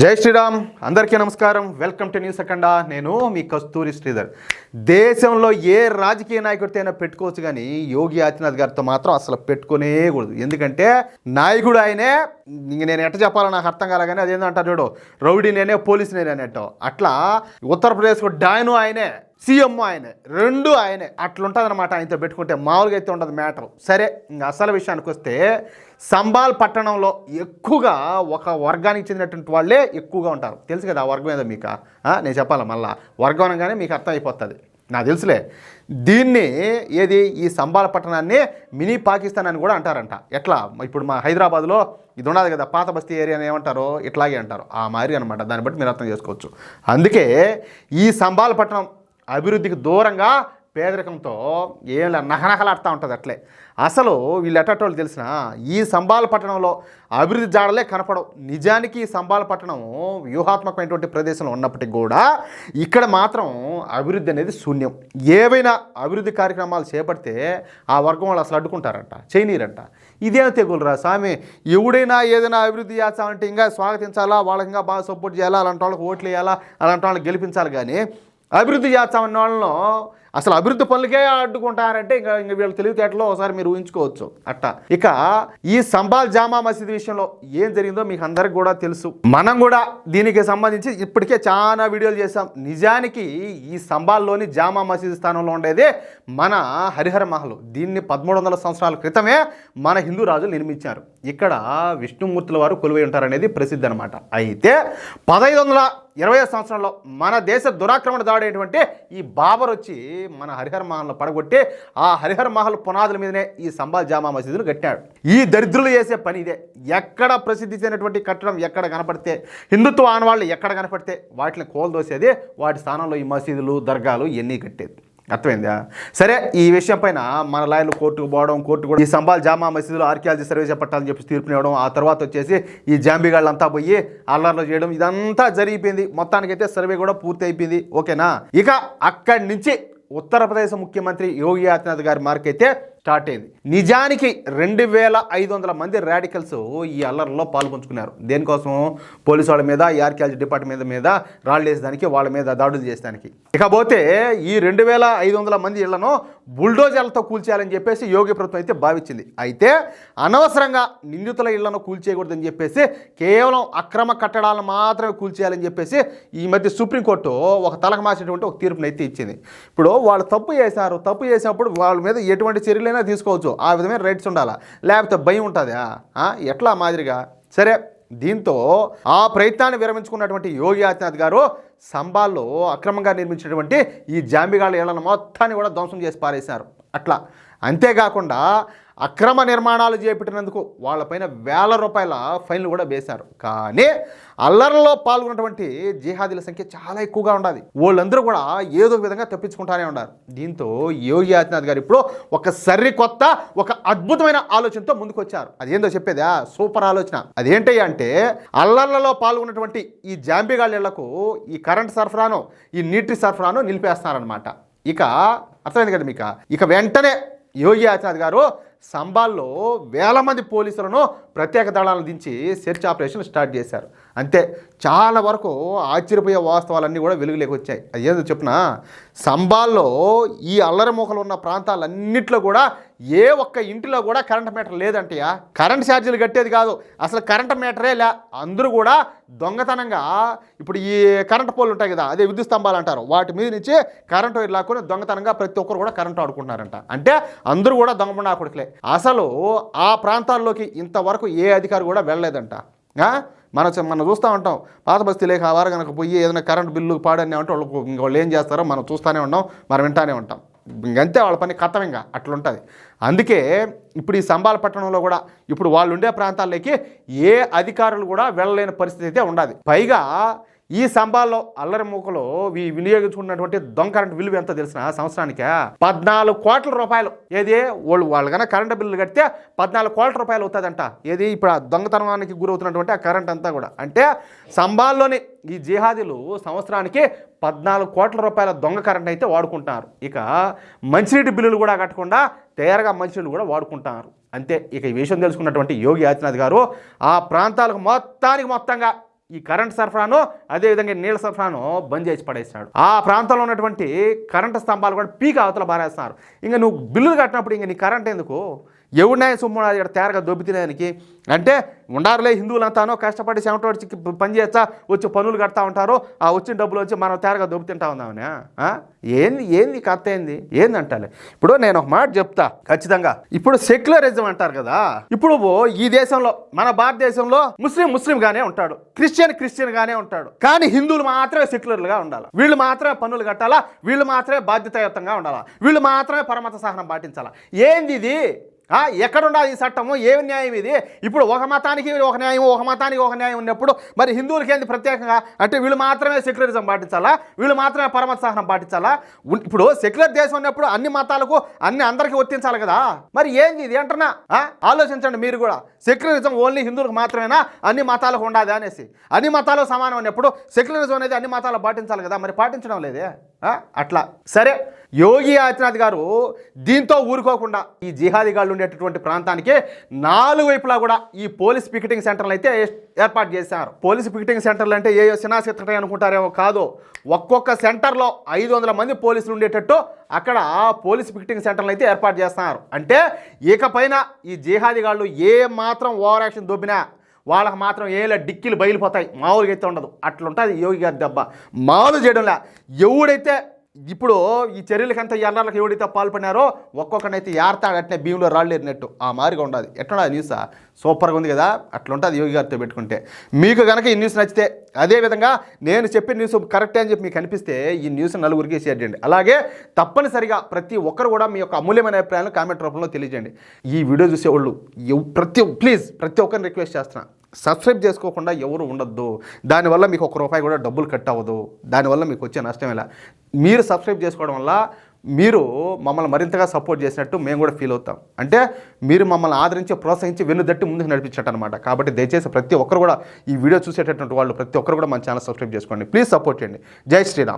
జై శ్రీరామ్, అందరికీ నమస్కారం. వెల్కమ్ టు న్యూస్ అఖండ. నేను మీ కస్తూరి శ్రీధర్. దేశంలో ఏ రాజకీయ నాయకుడితో అయినా పెట్టుకోవచ్చు, కానీ యోగి ఆదిత్యనాథ్ గారితో మాత్రం అసలు పెట్టుకునేకూడదు. ఎందుకంటే నాయకుడు ఆయనే. ఇంక నేను ఎట్ట చెప్పాలో నాకు అర్థం కాలే, కానీ అదేంటంటారు చూడు, రౌడీ నేనే పోలీసు నేనే అనేటో అట్లా. ఉత్తరప్రదేశ్కు డాయను ఆయనే, సీఎం ఆయనే, రెండు ఆయనే. అట్లుంటుంది అనమాట. ఆయనతో పెట్టుకుంటే మామూలుగా అయితే ఉండదు మ్యాటర్. సరే, ఇంక అసలు విషయానికి వస్తే, సంబాల్ పట్టణంలో ఎక్కువగా ఒక వర్గానికి చెందినటువంటి వాళ్ళే ఎక్కువగా ఉంటారు. తెలుసు కదా ఆ వర్గం ఏదో మీకు. నేను చెప్పాలా మళ్ళా వర్గం అనగానే మీకు అర్థం అయిపోతుంది. నాకు తెలుసులే. దీన్ని ఈ సంబాల్ పట్టణాన్ని మినీ పాకిస్తాన్ అని కూడా అంటారంట. ఎట్లా ఇప్పుడు మా హైదరాబాద్లో ఇది ఉండదు కదా, పాత బస్తీ ఏరియాని ఏమంటారో ఇట్లాగే అంటారు. ఆ మాదిరి అనమాట. దాన్ని బట్టి మీరు అర్థం చేసుకోవచ్చు. అందుకే ఈ సంబాల్ పట్టణం అభివృద్ధికి దూరంగా పేదరికంతో ఏం నహనహలాడుతూ ఉంటుంది. అట్లే అసలు వీళ్ళు ఎట్టోళ్ళు తెలిసిన, ఈ సంబాల్ పట్టణంలో అభివృద్ధి జాడలే కనపడవు. నిజానికి ఈ సంబాల్ పట్టణం వ్యూహాత్మకమైనటువంటి ప్రదేశంలో ఉన్నప్పటికీ కూడా ఇక్కడ మాత్రం అభివృద్ధి అనేది శూన్యం. ఏవైనా అభివృద్ధి కార్యక్రమాలు చేపడితే ఆ వర్గం వాళ్ళు అసలు అడ్డుకుంటారంట, చేయనీరంట. ఇదేం తెగులురా స్వామి. ఎవడైనా ఏదైనా అభివృద్ధి చేస్తామంటే ఇంకా స్వాగతించాలా, వాళ్ళకి ఇంకా బాగా సపోర్ట్ చేయాలా, అలాంటి వాళ్ళకి ఓట్లు వేయాలా, అలాంటి వాళ్ళకి గెలిపించాలి. కానీ అభివృద్ధి చేస్తామన్న వాళ్ళను అసలు అభివృద్ధి పనులకే అడ్డుకుంటారంటే ఇంకా వీళ్ళ తెలివితేటలో ఒకసారి మీరు ఊహించుకోవచ్చు. అట్టా ఇక ఈ సంబాల్ జామా మసీద్ విషయంలో ఏం జరిగిందో మీకు అందరికి కూడా తెలుసు. మనం కూడా దీనికి సంబంధించి ఇప్పటికే చాలా వీడియోలు చేసాం. నిజానికి ఈ సంబాల్లోని జామా మసీద్ స్థానంలో ఉండేది మన హరిహర మహల్. దీన్ని 1300 సంవత్సరాల క్రితమే మన హిందూ రాజులు నిర్మించారు. ఇక్కడ విష్ణుమూర్తుల వారు కొలువై ఉంటారనేది ప్రసిద్ధి అనమాట. అయితే 1520 సంవత్సరంలో మన దేశ దురాక్రమణ దాడేటువంటి ఈ బాబర్ వచ్చి మన హరిహర మహల్ను పడగొట్టి ఆ హరిహర మహల్ పునాదుల మీదనే ఈ సంబాల్ జామా మసీదును కట్టాడు. ఈ దరిద్రులు చేసే పని ఇదే. ఎక్కడ ప్రసిద్ధి చెందినటువంటి కట్టడం ఎక్కడ కనపడితే, హిందుత్వ ఆనవాళ్ళు ఎక్కడ కనపడితే వాటిని కోల్దోసేది, వాటి స్థానంలో ఈ మసీదులు దర్గాలు ఇవన్నీ కట్టేది. అర్థమైందా? సరే, ఈ విషయం పైన మన లాయర్లు కోర్టుకు పోవడం, కోర్టు కూడా ఈ సంబాల్ జామా మసీదులో ఆర్కియాలజీ సర్వే చేపట్టాలని చెప్పి తీర్పునివ్వడం, ఆ తర్వాత వచ్చేసి ఈ జాంబీగాళ్ళంతా పోయి అల్లర్లు చేయడం, ఇదంతా జరిగిపోయింది. మొత్తానికైతే సర్వే కూడా పూర్తి అయిపోయింది. ఓకేనా? ఇక అక్కడి నుంచి ఉత్తరప్రదేశ్ ముఖ్యమంత్రి యోగి ఆదిత్యనాథ్ గారి మార్క్ అయితే స్టార్ట్ అయింది. నిజానికి 2500 మంది రాడికల్స్ ఈ అల్లర్లో పాల్పంచుకున్నారు. దేనికోసం? పోలీసు వాళ్ళ మీద, ఈ ఆర్కియాలజీ డిపార్ట్మెంట్ మీద రాళ్ళు వేసేదానికి, వాళ్ళ మీద దాడులు చేసేదానికి. ఇకపోతే ఈ 2500 మంది ఇళ్లను బుల్డోజర్లతో కూల్చేయాలని చెప్పేసి యోగి ప్రభుత్వం అయితే భావించింది. అయితే అనవసరంగా నిందితుల ఇళ్లను కూల్చేయకూడదని చెప్పేసి కేవలం అక్రమ కట్టడాలను మాత్రమే కూల్చేయాలని చెప్పేసి ఈ మధ్య సుప్రీంకోర్టు ఒక తలకు మార్చినటువంటి ఒక తీర్పును అయితే ఇచ్చింది. ఇప్పుడు వాళ్ళు తప్పు చేశారు, తప్పు చేసినప్పుడు వాళ్ళ మీద ఎటువంటి చర్యలైనా తీసుకోవచ్చు. ఆ విధమైన రైట్స్ ఉండాలా, లేకపోతే భయం ఉంటుందా? ఎట్లా మాదిరిగా? సరే, దీంతో ఆ ప్రయత్నాన్ని విరమించుకున్నటువంటి యోగి ఆదిత్యనాథ్ గారు సంబాల్లో అక్రమంగా నిర్మించినటువంటి ఈ జాంబిగాళ్ళ ఇళ్లను మొత్తాన్ని కూడా ధ్వంసం చేసి పారేశారు. అట్లా అంతేకాకుండా అక్రమ నిర్మాణాలు చేపట్టినందుకు వాళ్ళపైన వేల రూపాయల ఫైన్లు కూడా వేశారు. కానీ అల్లర్లలో పాల్గొన్నటువంటి జిహాదీల సంఖ్య చాలా ఎక్కువగా ఉండాలి. వాళ్ళందరూ కూడా ఏదో విధంగా తప్పించుకుంటానే ఉన్నారు. దీంతో యోగి ఆదిత్యనాథ్ గారు ఇప్పుడు ఒక సరికొత్త, ఒక అద్భుతమైన ఆలోచనతో ముందుకు వచ్చారు. అదేందో చెప్పేదా? సూపర్ ఆలోచన. అదేంటి అంటే, అల్లర్లలో పాల్గొన్నటువంటి ఈ జాంబిగాళ్ళకు ఈ కరెంట్ సరఫరాను, ఈ నీటి సరఫరాను నిలిపేస్తున్నారనమాట. ఇక అర్థమైంది కదా మీకు? ఇక వెంటనే యోగి ఆదిత్యనాథ్ గారు సంబాల్లో వేల మంది పోలీసులను ప్రత్యేక దళాలను దించి సెర్చ్ ఆపరేషన్ స్టార్ట్ చేశారు. అంతే, చాలా వరకు ఆశ్చర్యపోయే వాస్తవాలన్నీ కూడా వెలుగులోకి వచ్చాయి. అది ఏదో చెప్పిన, సంబాల్లో ఈ అల్లరి మూకలు ఉన్న ప్రాంతాలన్నింటిలో కూడా ఏ ఒక్క ఇంటిలో కూడా కరెంట్ మీటర్ లేదంటయా. కరెంట్ ఛార్జీలు కట్టేది కాదు, అసలు కరెంట్ మీటరే లే. అందరూ కూడా దొంగతనంగా, ఇప్పుడు ఈ కరెంట్ పోల్ ఉంటాయి కదా, అదే విద్యుత్ స్తంభాలు అంటారు, వాటి మీద నుంచి కరెంటు లాక్కుని దొంగతనంగా ప్రతి ఒక్కరు కూడా కరెంటు ఆడుకుంటున్నారంట. అంటే అందరూ కూడా దొంగకుండా కొడుకులే. అసలు ఆ ప్రాంతాల్లోకి ఇంతవరకు ఏ అధికారి కూడా వెళ్ళలేదంట. మనం చూస్తూ ఉంటాం, పాత బస్తీలేక ఆ వారు కనుక పోయి ఏదైనా కరెంట్ బిల్లు పాడని అంటే వాళ్ళు ఏం చేస్తారో మనం చూస్తూనే ఉన్నాం, మనం వింటానే ఉంటాం. ఇంకంతే వాళ్ళ పని కథం, ఇంకా అట్లుంటుంది. అందుకే ఇప్పుడు ఈ సంబాల్ పట్టణంలో కూడా ఇప్పుడు వాళ్ళు ఉండే ప్రాంతాల్లోకి ఏ అధికారులు కూడా వెళ్ళలేని పరిస్థితి అయితే ఉండాలి. పైగా ఈ సంబాల్లో అల్లరి మూకలు వినియోగించుకున్నటువంటి దొంగ కరెంట్ విలువ ఎంత తెలిసిన సంవత్సరానికి 14 కోట్ల రూపాయలు. ఏది వాళ్ళు కన్నా కరెంట్ బిల్లు కడితే 14 కోట్ల రూపాయలు అవుతుందంట. ఏది ఇప్పుడు ఆ దొంగతనానికి గురవుతున్నటువంటి ఆ కరెంట్ అంతా కూడా. అంటే సంబాల్లోని ఈ జిహాదీలు సంవత్సరానికి 14 కోట్ల రూపాయల దొంగ కరెంట్ అయితే వాడుకుంటున్నారు. ఇక మంచినీటి బిల్లులు కూడా కట్టకుండా తయారుగా మంచినీళ్ళు కూడా వాడుకుంటున్నారు. అంతే. ఇక ఈ విషయం తెలుసుకున్నటువంటి యోగి ఆదిత్యనాథ్ గారు ఆ ప్రాంతాలకు మొత్తంగా ఈ కరెంట్ సరఫరాను అదేవిధంగా నీళ్ళ సరఫరాను బంద్ చేసి పడేసినాడు. ఆ ప్రాంతంలో ఉన్నటువంటి కరెంటు స్తంభాలు కూడా పీక అవతల బారేస్తున్నారు. ఇంకా నువ్వు బిల్లులు కట్టినప్పుడు ఇంక నీ కరెంట్ ఎందుకు? ఎవడినాయ సొమ్ము ఇక్కడ తేరగా దొబ్బితినేదానికి అంటే ఉండారులే హిందువులంతానో కష్టపడి చెమటోడిచి పని చేస్తా వచ్చి పనులు కడతా ఉంటారు, ఆ వచ్చిన డబ్బులు వచ్చి మనం తేరగా దొబ్బుతింటా ఉందామని. ఏంది కథ ఏందంటాలి. ఇప్పుడు నేను ఒక మాట చెప్తా ఖచ్చితంగా. ఇప్పుడు సెక్యులరిజం అంటారు కదా, ఇప్పుడు ఈ దేశంలో మన భారతదేశంలో ముస్లిం గానే ఉంటాడు, క్రిస్టియన్ గానే ఉంటాడు, కానీ హిందువులు మాత్రమే సెక్యులర్లుగా ఉండాలి, వీళ్ళు మాత్రమే పన్నులు కట్టాలా, వీళ్ళు మాత్రమే బాధ్యతాయుతంగా ఉండాలా, వీళ్ళు మాత్రమే పరమత సహనం పాటించాలా. ఏంది ఇది? ఎక్కడుండాలి ఈ చట్టము? ఏమి న్యాయం ఇది? ఇప్పుడు ఒక మతానికి ఒక న్యాయం, ఒక మతానికి ఒక న్యాయం ఉన్నప్పుడు మరి హిందువులకి ఏంది ప్రత్యేకంగా? అంటే వీళ్ళు మాత్రమే సెక్యులరిజం పాటించాలా, వీళ్ళు మాత్రమే పరమత సహనం పాటించాలా? ఇప్పుడు సెక్యులర్ దేశం ఉన్నప్పుడు అన్ని మతాలకు అందరికీ వర్తించాలి కదా. మరి ఏంది ఇది అంటున్నా? ఆలోచించండి మీరు కూడా. సెక్యులరిజం ఓన్లీ హిందువులకు మాత్రమేనా, అన్ని మతాలకు ఉండాలి అనేసి? అన్ని మతాలు సమానం అన్నప్పుడు సెక్యులరిజం అనేది అన్ని మతాలు పాటించాలి కదా, మరి పాటించడం లేదే. అట్లా సరే, యోగి ఆదిత్యనాథ్ గారు దీంతో ఊరుకోకుండా ఈ జిహాదీగాళ్ళు ఉండేటటువంటి ప్రాంతానికి 4 వైపులా కూడా ఈ పోలీస్ పికెటింగ్ సెంటర్లు అయితే ఏర్పాటు చేశారు. పోలీస్ పికెటింగ్ సెంటర్లు అంటే ఏ సినాసిత్రటాయి అనుకుంటారేమో, కాదు. ఒక్కొక్క సెంటర్లో 500 మంది పోలీసులు ఉండేటట్టు అక్కడ పోలీస్ పికెటింగ్ సెంటర్లు అయితే ఏర్పాటు చేస్తున్నారు. అంటే ఇకపైన ఈ జిహాదీగాళ్ళు ఏ మాత్రం ఓవర్ యాక్షన్ దొబ్బినా వాళ్ళకి మాత్రం ఏలా డిక్కీలు బయలుపోతాయి, మామూలుగా అయితే ఉండదు. అట్లుంటుంది యోగి గారి దెబ్బ. మామూలు చేయడంలా ఎవడైతే ఇప్పుడు ఈ చర్యలకంతా ఎల్లర్లకు ఎవడైతే పాల్పడినారో ఒక్కొక్కనైతే ఏర్తాడు అట్నే భీములో రాళ్ళు ఏరినట్టు ఆ మారిగా ఉండదు. ఎట్లా న్యూసా సూపర్గా ఉంది కదా, అట్లా ఉంటుంది యోగి గారితో పెట్టుకుంటే. మీకు కనుక ఈ న్యూస్ నచ్చితే, అదేవిధంగా నేను చెప్పిన న్యూస్ కరెక్టే అని చెప్పి మీకు అనిపిస్తే ఈ న్యూస్ నలుగురికి షేర్ చేయండి. అలాగే తప్పనిసరిగా ప్రతి ఒక్కరు కూడా మీ యొక్క అమూల్యమైన అభిప్రాయాలను కామెంట్ రూపంలో తెలియజేయండి. ఈ వీడియో చూసేవాళ్ళు ప్లీజ్ ప్రతి ఒక్కరిని రిక్వెస్ట్ చేస్తున్నా, సబ్స్క్రైబ్ చేసుకోకుండా ఎవరు ఉండొద్దు. దానివల్ల మీకు ₹1 కూడా డబ్బులు కట్ అవ్వదు, దానివల్ల మీకు వచ్చే నష్టం ఎలా. మీరు సబ్స్క్రైబ్ చేసుకోవడం వల్ల మీరు మమ్మల్ని మరింతగా సపోర్ట్ చేసినట్టు మేము కూడా ఫీల్ అవుతాం. అంటే మీరు మమ్మల్ని ఆదరించి ప్రోత్సహించి వెన్నుదట్టి ముందుకు నడిపించట్టు అనమాట. కాబట్టి దయచేసి ప్రతి ఒక్కరు కూడా ఈ వీడియో చూసేటటువంటి వాళ్ళు ప్రతి ఒక్కరు కూడా మన ఛానల్ సబ్స్క్రైబ్ చేసుకోండి. ప్లీజ్ సపోర్ట్ చేయండి. జై శ్రీరామ్.